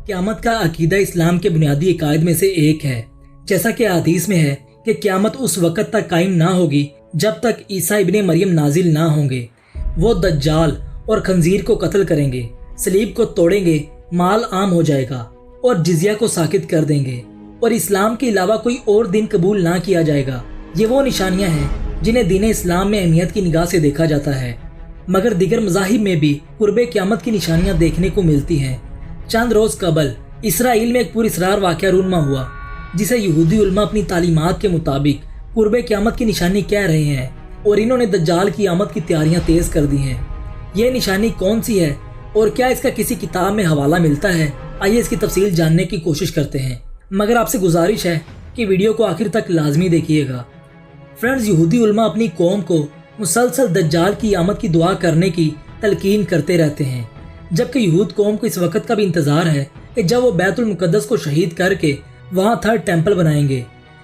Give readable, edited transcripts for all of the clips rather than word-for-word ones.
क़यामत का अकीदा इस्लाम के बुनियादी अकायद में से एक है। जैसा कि हदीस में है कि क़यामत उस वक़्त तक कायम ना होगी जब तक ईसा इब्ने मरियम नाजिल ना होंगे। वो दज्जाल और खंजीर को कत्ल करेंगे, सलीब को तोड़ेंगे, माल आम हो जाएगा और जिजिया को साकित कर देंगे और इस्लाम के अलावा कोई और दिन कबूल ना किया जाएगा। ये वो निशानियां हैं जिन्हें दीन इस्लाम में अहमियत की निगाह से देखा जाता है, मगर दीगर मज़ाहिब में भी कुर्बे क़यामत की निशानियां देखने को मिलती हैं। चंद रोज़ कबल इसराइल में एक पुरअसरार वाक़या रूनमा हुआ जिसे यहूदी उलमा अपनी तालीमात के मुताबिक कुर्बे क़यामत की निशानी कह रहे हैं और इन्होंने दज्जाल की आमद की तैयारियां तेज़ कर दी हैं। यह निशानी कौन सी है और क्या इसका किसी किताब में हवाला मिलता है? आइए इसकी तफसील जानने की कोशिश करते हैं, मगर आपसे गुजारिश है कि वीडियो को आखिर तक लाजमी देखिएगा। फ्रेंड्स, यहूदी उलमा अपनी कौम को मुसलसल दज्जाल की आमद की दुआ करने की तलकीन करते रहते हैं, जबकि यहूद कौम को इस वक्त का भी इंतज़ार है कि जब वो बैतुल मुक़द्दस को शहीद करके वहाँ थर्ड टेम्पल बनाएंगे।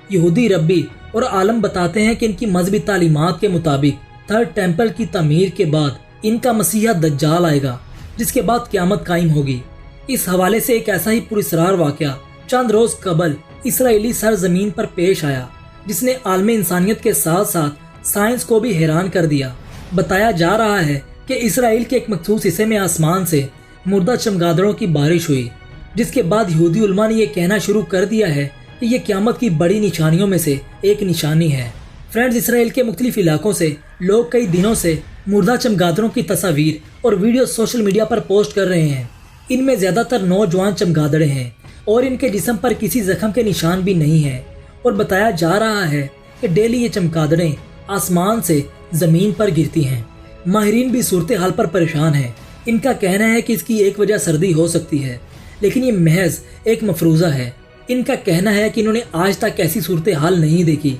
यहूदी रब्बी और आलम बताते हैं कि इनकी मजहबी तालीमात के मुताबिक थर्ड टेम्पल की तमीर के बाद इनका मसीहा दज्जाल आएगा, जिसके बाद क़यामत कायम होगी। इस हवाले से एक ऐसा ही पुरअसरार वाक़या चंद रोज़ कबल इसराइली सरजमीन पर पेश आया, जिसने आलम इंसानियत के साथ साथ साइंस को भी हैरान कर दिया। बताया जा रहा है कि इसराइल के एक मखसूस हिस्से में आसमान से मुर्दा चमगादड़ों की बारिश हुई, जिसके बाद यहूदी उलमा ने यह कहना शुरू कर दिया है कि यह क़यामत की बड़ी निशानियों में से एक निशानी है। फ्रेंड्स, इसराइल के मुख्तलिफ इलाकों से लोग कई दिनों से मुर्दा चमगादड़ों की तस्वीर और वीडियो सोशल मीडिया पर पोस्ट कर रहे हैं। इनमें ज़्यादातर नौजवान चमगादड़े हैं और इनके जिस्म पर किसी जख्म के निशान भी नहीं है और बताया जा रहा है कि डेली ये चमगादड़ें आसमान से ज़मीन पर गिरती हैं। माहिरीन भी सूरत हाल पर परेशान हैं। इनका कहना है कि इसकी एक वजह सर्दी हो सकती है, लेकिन ये महज एक मफरूज़ा है। इनका कहना है कि इन्होंने आज तक ऐसी सूरत हाल नहीं देखी।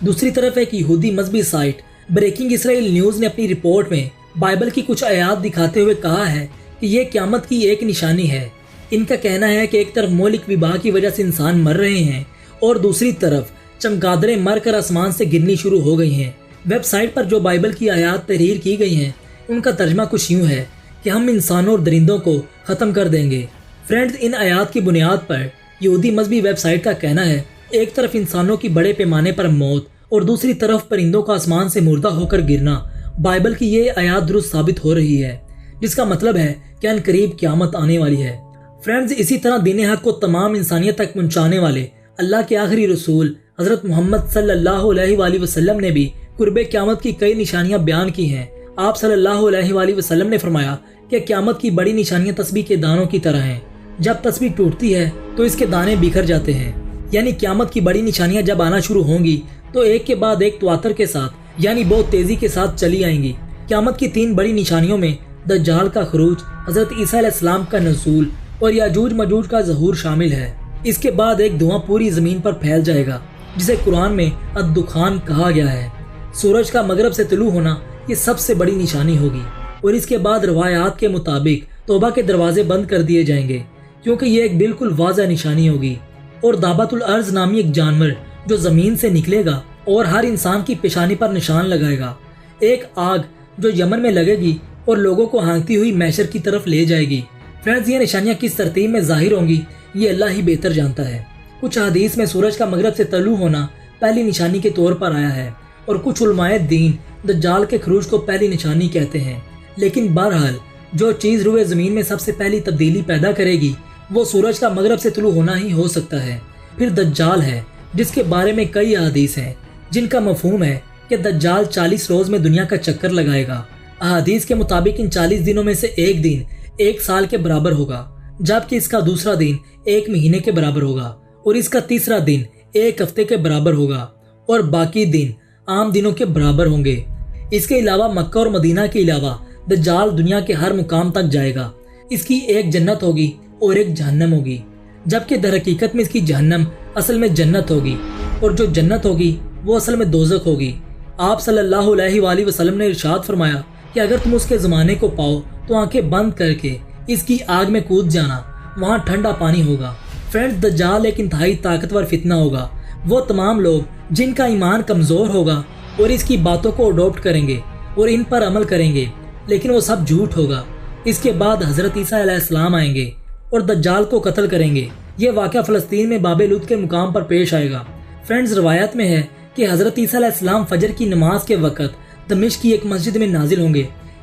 दूसरी तरफ एक यहूदी मजहबी साइट ब्रेकिंग इसराइल न्यूज़ ने अपनी रिपोर्ट में बाइबल की कुछ आयात दिखाते हुए कहा है कि यह क़यामत की एक निशानी है। इनका कहना है कि एक तरफ मौलिक विवाह की वजह से इंसान मर रहे हैं और दूसरी तरफ चमगादड़ें मर कर आसमान से गिरनी शुरू हो गई हैं। वेबसाइट पर जो बाइबल की आयात तहरीर की गई हैं, उनका तर्जमा कुछ यूँ है कि हम इंसानों और दरिंदों को ख़त्म कर देंगे। फ्रेंड्स, इन आयात की बुनियाद पर यहूदी मजहबी वेबसाइट का कहना है एक तरफ इंसानों की बड़े पैमाने पर मौत और दूसरी तरफ परिंदों का आसमान से मुर्दा होकर गिरना बाइबल की ये आयात दुरुस्त साबित हो रही है, जिसका मतलब है कि अनकरीब क़यामत आने वाली है। फ्रेंड्स, इसी तरह दीन हक को तमाम इंसानियत तक पहुँचाने वाले अल्लाह के आखिरी रसूल हज़रत मोहम्मद सल्लल्लाहु अलैहि वसल्लम ने भी कुर्बे क़यामत की कई निशानियां बयान की हैं। आप सल्लल्लाहु अलैहि वसल्लम ने फरमाया कि क़यामत की बड़ी निशानियां तस्बीह के दानों की तरह हैं। जब तस्बीह टूटती है तो इसके दाने बिखर जाते हैं। यानी क़यामत की बड़ी निशानियां जब आना शुरू होंगी तो एक के बाद एक तवातर के साथ, यानी बहुत तेजी के साथ चली आएंगी। क़यामत की 3 बड़ी निशानियों में दज्जाल का खरूज, हज़रत ईसा अलैहिस्सलाम का नज़ूल और याजूज मजूज का ज़हूर शामिल है। इसके बाद एक धुआं पूरी ज़मीन पर फैल जाएगा, जिसे कुरान में अद-दुखान कहा गया है। सूरज का मगरब से तुलू होना ये सबसे बड़ी निशानी होगी और इसके बाद रवायात के मुताबिक तौबा के दरवाजे बंद कर दिए जाएंगे, क्योंकि ये एक बिल्कुल वाज़ह निशानी होगी। और दाबतुल अर्ज नामी एक जानवर जो ज़मीन से निकलेगा और हर इंसान की पेशानी पर निशान लगाएगा। एक आग जो यमन में लगेगी और लोगों को हाँकती हुई मैशर की तरफ ले जाएगी। फ्रेंड्स, ये निशानियाँ किस तरतीब में ज़ाहिर होंगी ये अल्लाह ही बेहतर जानता है। कुछ हदीस में सूरज का मगरब से तलू होना पहली निशानी के तौर पर आया है और कुछ उलमाए दीन दज्जाल के खरूज को पहली निशानी कहते हैं। लेकिन बहरहाल जो चीज़ रुए ज़मीन में सबसे पहली तब्दीली पैदा करेगी वो सूरज का मगरब से तुलू होना ही हो सकता है। फिर दज्जाल है, जिसके बारे में कई हदीस हैं जिनका मफहूम है कि दज्जाल 40 रोज़ में दुनिया का चक्कर लगाएगा। हदीस के मुताबिक इन 40 दिनों में से एक दिन 1 साल के बराबर होगा, जबकि इसका दूसरा दिन 1 महीने के बराबर होगा और इसका तीसरा दिन 1 हफ्ते के बराबर होगा और बाकी दिन आम दिनों के बराबर होंगे। इसके अलावा मक्का और मदीना के अलावा दज्जाल दुनिया के हर मुकाम तक जाएगा। इसकी एक जन्नत होगी और एक जहन्नम होगी, जबकि दर हकीकत में इसकी जहन्नम असल में जन्नत होगी और जो जन्नत होगी वो असल में दोज़ख होगी। आप सल्लल्लाहु अलैहि वसल्लम ने इरशाद फरमाया कि अगर तुम उसके ज़माने को पाओ तो आंखें बंद करके इसकी आग में कूद जाना, वहाँ ठंडा पानी होगा। फ्रेंड्स, दज्जाल एक इंतहाई ताकतवर फितना होगा। वो तमाम लोग जिनका ईमान कमज़ोर होगा और इसकी बातों को अडॉप्ट करेंगे और इन पर अमल करेंगे, लेकिन वो सब झूठ होगा। इसके बाद हज़रत ईसा अलैहिस्सलाम आएंगे اور دجال کو قتل کریں گے۔ یہ واقعہ فلسطین میں باب لد کے مقام پر پیش آئے گا۔ فرینڈز، روایت میں ہے کہ حضرت عیسیٰ علیہ السلام فجر کی نماز کے وقت دمشق کی ایک مسجد میں نازل ہوں گے۔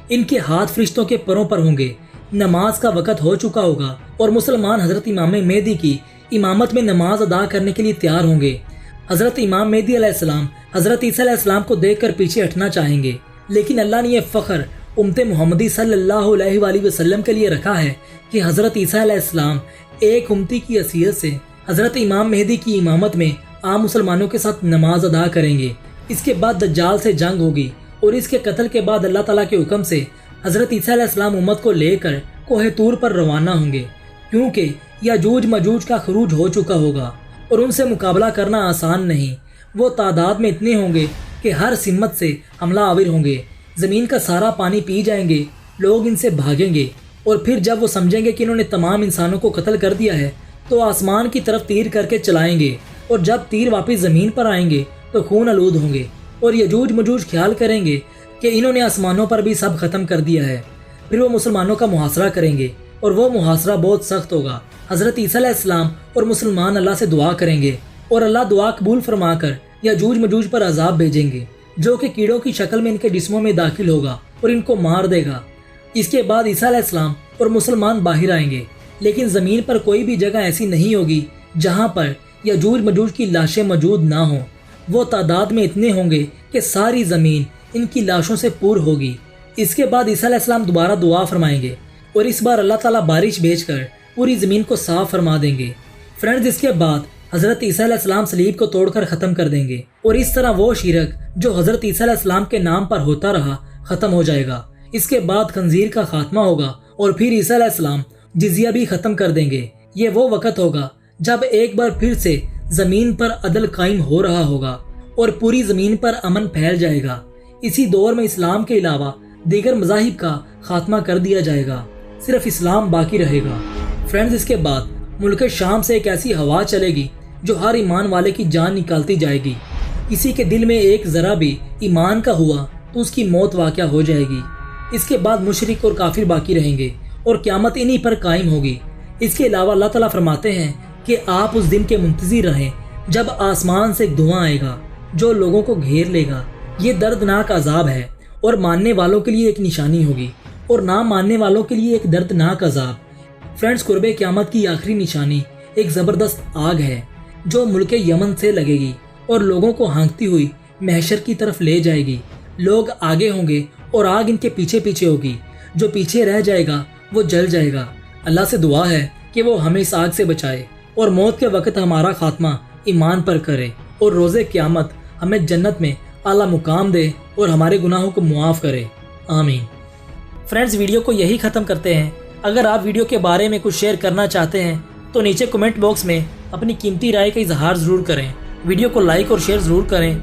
ان کے ہاتھ فرشتوں کے پروں پر ہوں گے۔ نماز کا وقت ہو چکا ہوگا اور مسلمان حضرت امام مہدی کی امامت میں نماز ادا کرنے کے لیے تیار ہوں گے۔ حضرت امام مہدی علیہ السلام حضرت عیسیٰ علیہ السلام کو دیکھ کر پیچھے ہٹنا چاہیں گے، لیکن اللہ نے یہ فخر امت محمدی صلی اللہ علیہ وآلہ وسلم کے لیے رکھا ہے کہ حضرت عیسیٰ علیہ السلام ایک امتی کی حیثیت سے حضرت امام مہدی کی امامت میں عام مسلمانوں کے ساتھ نماز ادا کریں گے۔ اس کے بعد دجال سے جنگ ہوگی اور اس کے قتل کے بعد اللہ تعالیٰ کے حکم سے حضرت عیسیٰ علیہ السلام امت کو لے کر کوہ طور پر روانہ ہوں گے، کیونکہ یاجوج مجوج کا خروج ہو چکا ہوگا اور ان سے مقابلہ کرنا آسان نہیں۔ وہ تعداد میں اتنے ہوں گے کہ ہر سمت سے حملہ آور ہوں گے، زمین کا سارا پانی پی جائیں گے، لوگ ان سے بھاگیں گے، اور پھر جب وہ سمجھیں گے کہ انہوں نے تمام انسانوں کو قتل کر دیا ہے تو آسمان کی طرف تیر کر کے چلائیں گے، اور جب تیر واپس زمین پر آئیں گے تو خون آلود ہوں گے، اور یجوج مجوج خیال کریں گے کہ انہوں نے آسمانوں پر بھی سب ختم کر دیا ہے۔ پھر وہ مسلمانوں کا محاصرہ کریں گے اور وہ محاصرہ بہت سخت ہوگا۔ حضرت عیسیٰ علیہ السلام اور مسلمان اللہ سے دعا کریں گے اور اللہ دعا قبول فرما کر یاجوج مجوج پر عذاب بھیجیں گے، جو کہ کیڑوں کی شکل میں ان کے جسموں میں داخل ہوگا اور ان کو مار دے گا۔ اس کے بعد عیسیٰ علیہ السلام اور مسلمان باہر آئیں گے، لیکن زمین پر کوئی بھی جگہ ایسی نہیں ہوگی جہاں پر یاجوج مجوج کی لاشیں موجود نہ ہوں۔ وہ تعداد میں اتنے ہوں گے کہ ساری زمین ان کی لاشوں سے پور ہوگی۔ اس کے بعد عیسیٰ علیہ السلام دوبارہ دعا فرمائیں گے اور اس بار اللہ تعالیٰ بارش بھیج کر پوری زمین کو صاف فرما دیں گے۔ فرینڈز، اس کے بعد حضرت عیسیٰ علیہ السلام صلیب کو توڑ کر ختم کر دیں گے، اور اس طرح وہ شرک جو حضرت عیسیٰ علیہ السلام کے نام پر ہوتا رہا ختم ہو جائے گا۔ اس کے بعد خنزیر کا خاتمہ ہوگا اور پھر عیسیٰ علیہ السلام جزیہ بھی ختم کر دیں گے۔ یہ وہ وقت ہوگا جب ایک بار پھر سے زمین پر عدل قائم ہو رہا ہوگا اور پوری زمین پر امن پھیل جائے گا۔ اسی دور میں اسلام کے علاوہ دیگر مذاہب کا خاتمہ کر دیا جائے گا، صرف اسلام باقی رہے گا۔ فرینڈز، اس کے بعد ملک شام سے ایک ایسی ہوا چلے گی جو ہر ایمان والے کی جان نکالتی جائے گی۔ کسی کے دل میں ایک ذرا بھی ایمان کا ہوا تو اس کی موت واقع ہو جائے گی۔ اس کے بعد مشرک اور کافر باقی رہیں گے اور قیامت انہی پر قائم ہوگی۔ اس کے علاوہ اللہ تعالیٰ فرماتے ہیں کہ آپ اس دن کے منتظر رہیں جب آسمان سے ایک دھواں آئے گا جو لوگوں کو گھیر لے گا۔ یہ دردناک عذاب ہے اور ماننے والوں کے لیے ایک نشانی ہوگی اور نہ ماننے والوں کے لیے ایک دردناک عذاب۔ فرینڈز، قرب قیامت کی آخری نشانی ایک زبردست آگ ہے جو ملک یمن سے لگے گی اور لوگوں کو ہانکتی ہوئی محشر کی طرف لے جائے گی۔ لوگ آگے ہوں گے اور آگ ان کے پیچھے پیچھے ہوگی۔ جو پیچھے رہ جائے گا وہ جل جائے گا۔ اللہ سے دعا ہے کہ وہ ہمیں اس آگ سے بچائے اور موت کے وقت ہمارا خاتمہ ایمان پر کرے اور روز قیامت ہمیں جنت میں اعلیٰ مقام دے اور ہمارے گناہوں کو معاف کرے، آمین۔ فرینڈز، ویڈیو کو یہی ختم کرتے ہیں۔ اگر آپ ویڈیو کے بارے میں کچھ شیئر کرنا چاہتے ہیں تو نیچے کمنٹ باکس میں اپنی قیمتی رائے کا اظہار ضرور کریں۔ ویڈیو کو لائک اور شیئر ضرور کریں۔